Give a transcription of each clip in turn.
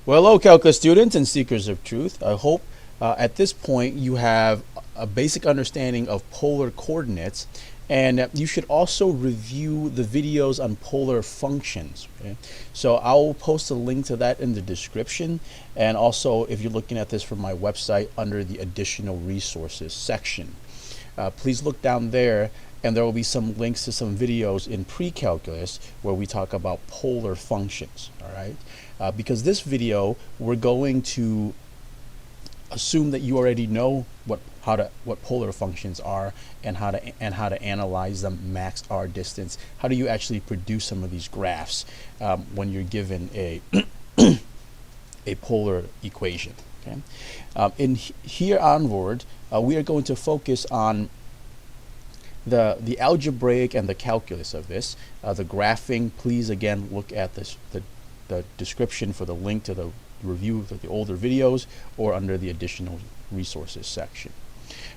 Well, hello, calculus students and seekers of truth. I hope at this point you have a basic understanding of polar coordinates, and you should also review the videos on polar functions. Okay? So I'll post a link to that in the description, and also if you're looking at this from my website under the additional resources section. Please look down there, and there will be some links to some videos in pre-calculus where we talk about polar functions. All right, because this video we're going to assume that you already know what polar functions are and how to analyze them, max r distance. How do you actually produce some of these graphs when you're given a a polar equation? Okay, here onward, we are going to focus on the algebraic and the calculus of this. The graphing, please again look at the description for the link to the review of the older videos or under the additional resources section.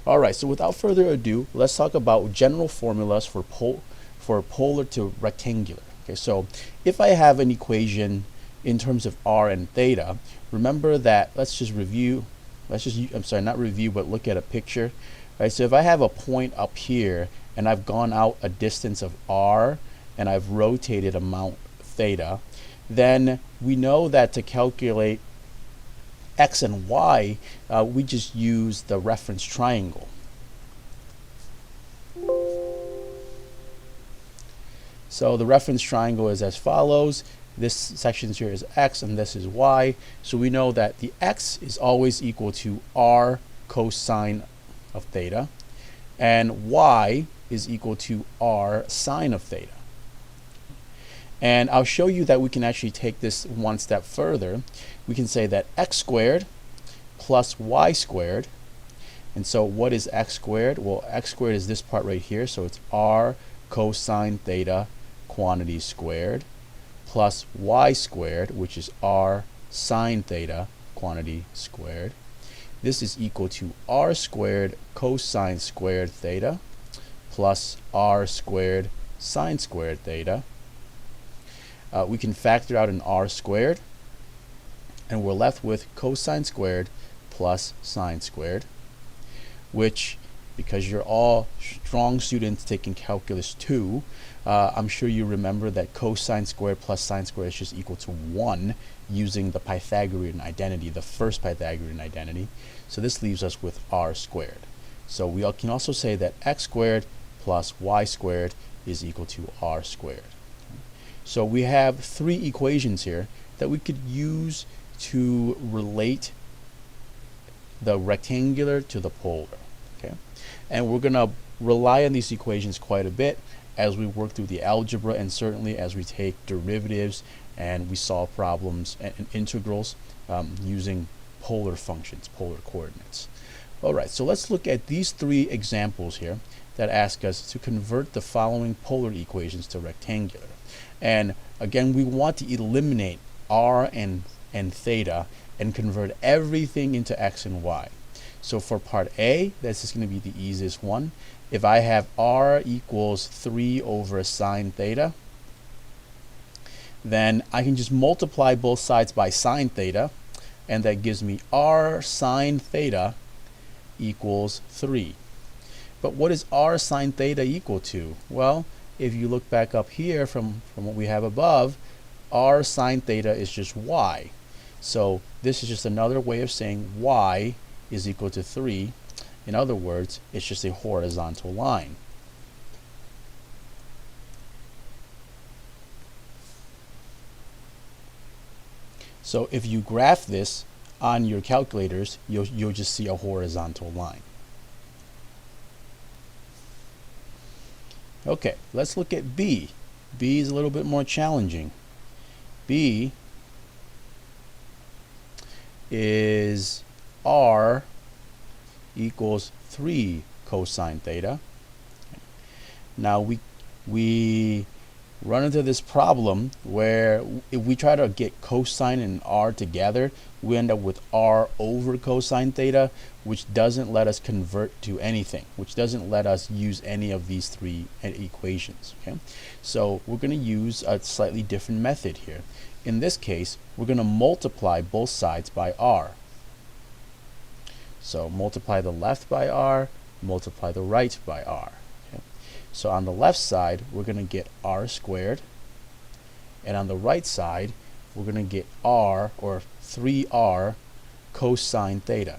All right, so without further ado, let's talk about general formulas for polar to rectangular. Okay, so if I have an equation in terms of r and theta, remember that I'm sorry, not review, but look at a picture. Right, so if I have a point up here and I've gone out a distance of r and I've rotated amount theta, then we know that to calculate x and y, we just use the reference triangle. So the reference triangle is as follows. This section here is x and this is y. So we know that the x is always equal to r cosine of theta, and y is equal to r sine of theta. And I'll show you that we can actually take this one step further. We can say that x squared plus y squared. And so what is x squared? Well, x squared is this part right here, so it's r cosine theta quantity squared plus y squared, which is r sine theta quantity squared. This is equal to r squared cosine squared theta plus r squared sine squared theta. We can factor out an r squared, and we're left with cosine squared plus sine squared, which, because you're all strong students taking calculus 2, I'm sure you remember that cosine squared plus sine squared is just equal to 1 using the Pythagorean identity, the first Pythagorean identity. So this leaves us with r squared. So we can also say that x squared plus y squared is equal to r squared. So we have 3 equations here that we could use to relate the rectangular to the polar. Okay, and we're going to rely on these equations quite a bit as we work through the algebra, and certainly as we take derivatives and we solve problems and integrals using polar functions, polar coordinates. All right, so let's look at these 3 examples here that ask us to convert the following polar equations to rectangular. And again, we want to eliminate r and theta and convert everything into x and y. So for part A, this is going to be the easiest one. If I have r equals 3 over sine theta, then I can just multiply both sides by sine theta, and that gives me r sine theta equals 3. But what is r sine theta equal to? Well, if you look back up here from what we have above, r sine theta is just y. So this is just another way of saying y is equal to 3. In other words, it's just a horizontal line. So if you graph this on your calculators, you'll just see a horizontal line. Okay, let's look at B. B is a little bit more challenging. B is r equals 3 cosine theta. Now we run into this problem where if we try to get cosine and r together, we end up with r over cosine theta, which doesn't let us convert to anything, which doesn't let us use any of these three equations. Okay, so we're going to use a slightly different method here. In this case, we're going to multiply both sides by r. So multiply the left by r, multiply the right by r. Okay? So on the left side, we're going to get r squared, and on the right side, we're going to get r, or 3r cosine theta.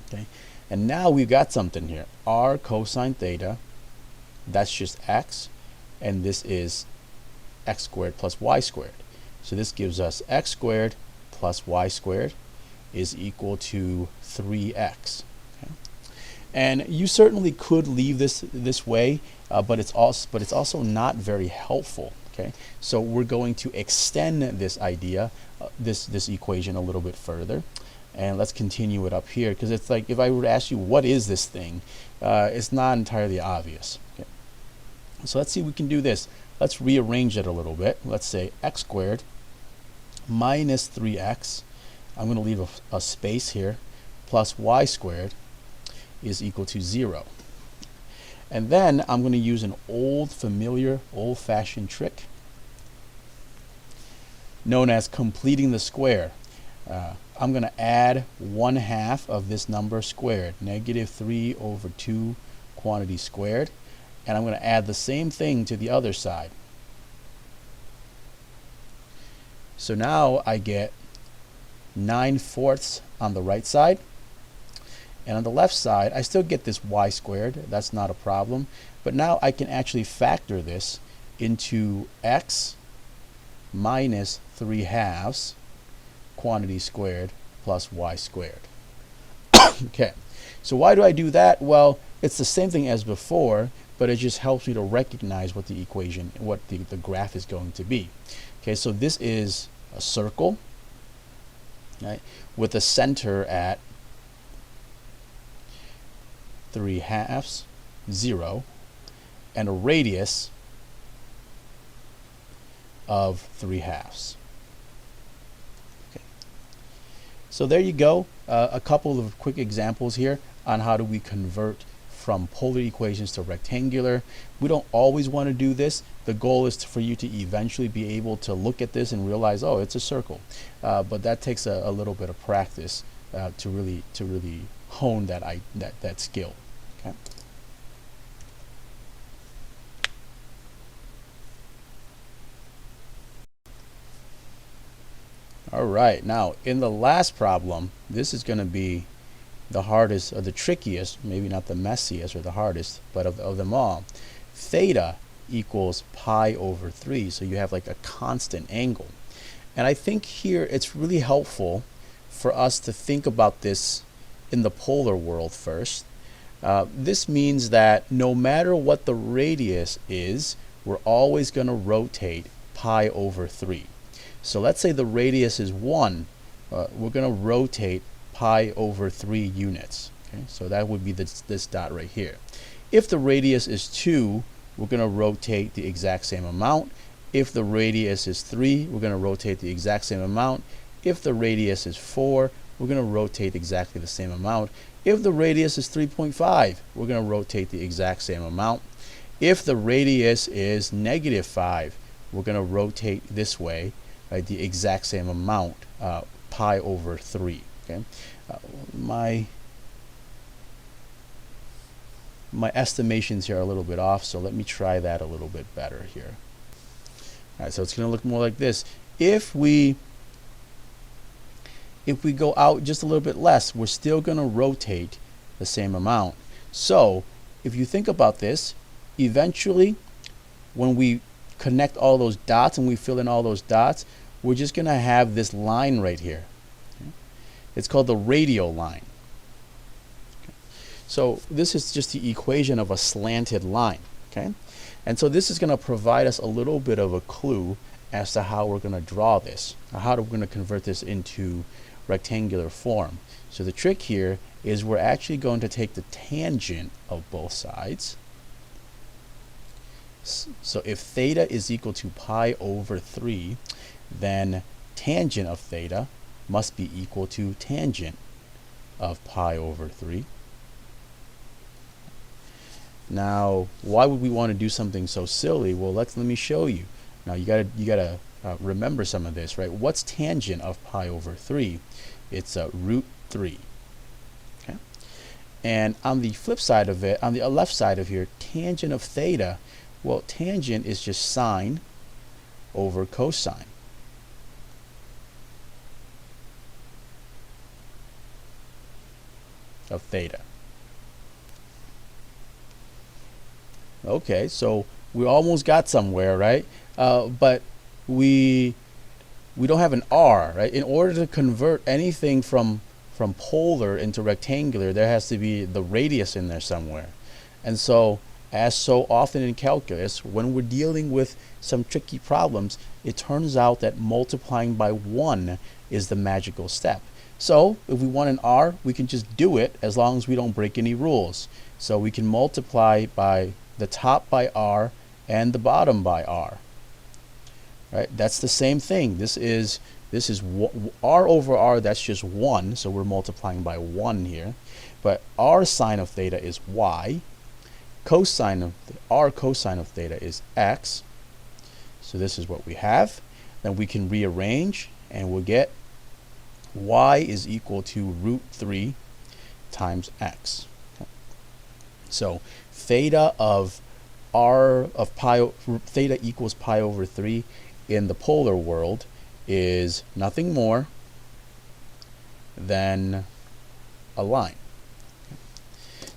Okay, and now we've got something here. R cosine theta, that's just x, and this is x squared plus y squared. So this gives us x squared plus y squared is equal to 3x. Okay? And you certainly could leave this way, but it's also not very helpful. Okay, so we're going to extend this idea, this equation a little bit further, and let's continue it up here, because it's like if I were to ask you what is this thing, it's not entirely obvious. Okay, so let's see if we can do this. Let's rearrange it a little bit. Let's say x squared minus 3x, I'm going to leave a space here, plus y squared is equal to 0. And then I'm going to use an familiar, old-fashioned trick known as completing the square. I'm going to add 1/2 of this number squared, negative 3 over 2 quantity squared, and I'm going to add the same thing to the other side. So now I get 9/4 on the right side, and on the left side I still get this y squared. That's not a problem, but now I can actually factor this into x minus 3/2 quantity squared plus y squared. Okay, so why do I do that? Well, it's the same thing as before, but it just helps me to recognize what the equation, what the graph is going to be. Okay, so this is a circle, right, with a center at 3/2, 0, and a radius of 3/2. Okay. So there you go. A couple of quick examples here on how do we convert from polar equations to rectangular. We don't always want to do this. The goal is for you to eventually be able to look at this and realize, oh, it's a circle. But that takes a little bit of practice to really hone that skill. Okay. All right, now in the last problem, this is going to be the hardest, or the trickiest, maybe not the messiest or the hardest, but of them all. Theta equals pi over 3, so you have like a constant angle. And I think here it's really helpful for us to think about this in the polar world first. This means that no matter what the radius is, we're always going to rotate pi over 3. So let's say the radius is 1, we're going to rotate pi over 3 units. Okay, so that would be this dot right here. If the radius is 2, we're going to rotate the exact same amount. If the radius is 3, we're going to rotate the exact same amount. If the radius is 4, we're going to rotate exactly the same amount. If the radius is 3.5, we're going to rotate the exact same amount. If the radius is -5, we're going to rotate this way, right, the exact same amount, pi over 3. Okay, my estimations here are a little bit off, so let me try that a little bit better here. All right, so it's going to look more like this. If we go out just a little bit less, we're still going to rotate the same amount. So if you think about this, eventually when we connect all those dots and we fill in all those dots, we're just going to have this line right here. Okay? It's called the radial line. Okay? So this is just the equation of a slanted line. Okay? And so this is going to provide us a little bit of a clue as to how we're going to draw this, or how we're going to convert this into rectangular form. So the trick here is we're actually going to take the tangent of both sides, So if theta is equal to pi over 3, then tangent of theta must be equal to tangent of pi over 3. Now, why would we want to do something so silly? Well, let me show you. Now, you gotta remember some of this, right? What's tangent of pi over 3? It's root 3. Okay. And on the flip side of it, on the left side of here, tangent of theta, well, tangent is just sine over cosine. Of theta. Okay, so we almost got somewhere, right? But we don't have an r, right? In order to convert anything from polar into rectangular, there has to be the radius in there somewhere. And so, as so often in calculus, when we're dealing with some tricky problems, it turns out that multiplying by 1 is the magical step. So if we want an r, we can just do it as long as we don't break any rules. So we can multiply by the top by r and the bottom by r. Right? That's the same thing. This is r over r, that's just 1, so we're multiplying by 1 here. But r sine of theta is y. R cosine of theta is x. So this is what we have. Then we can rearrange and we'll get y is equal to root 3 times x. Okay. So theta of theta equals pi over 3 in the polar world is nothing more than a line.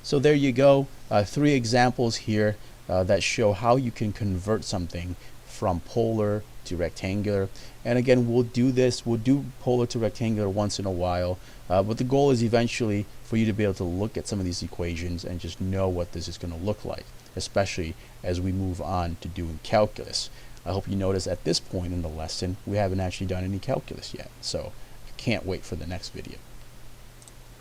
So there you go, 3 examples here that show how you can convert something from polar to rectangular. And again, we'll do polar to rectangular once in a while, but the goal is eventually for you to be able to look at some of these equations and just know what this is going to look like, especially as we move on to doing calculus. I hope you notice at this point in the lesson we haven't actually done any calculus yet, so I can't wait for the next video.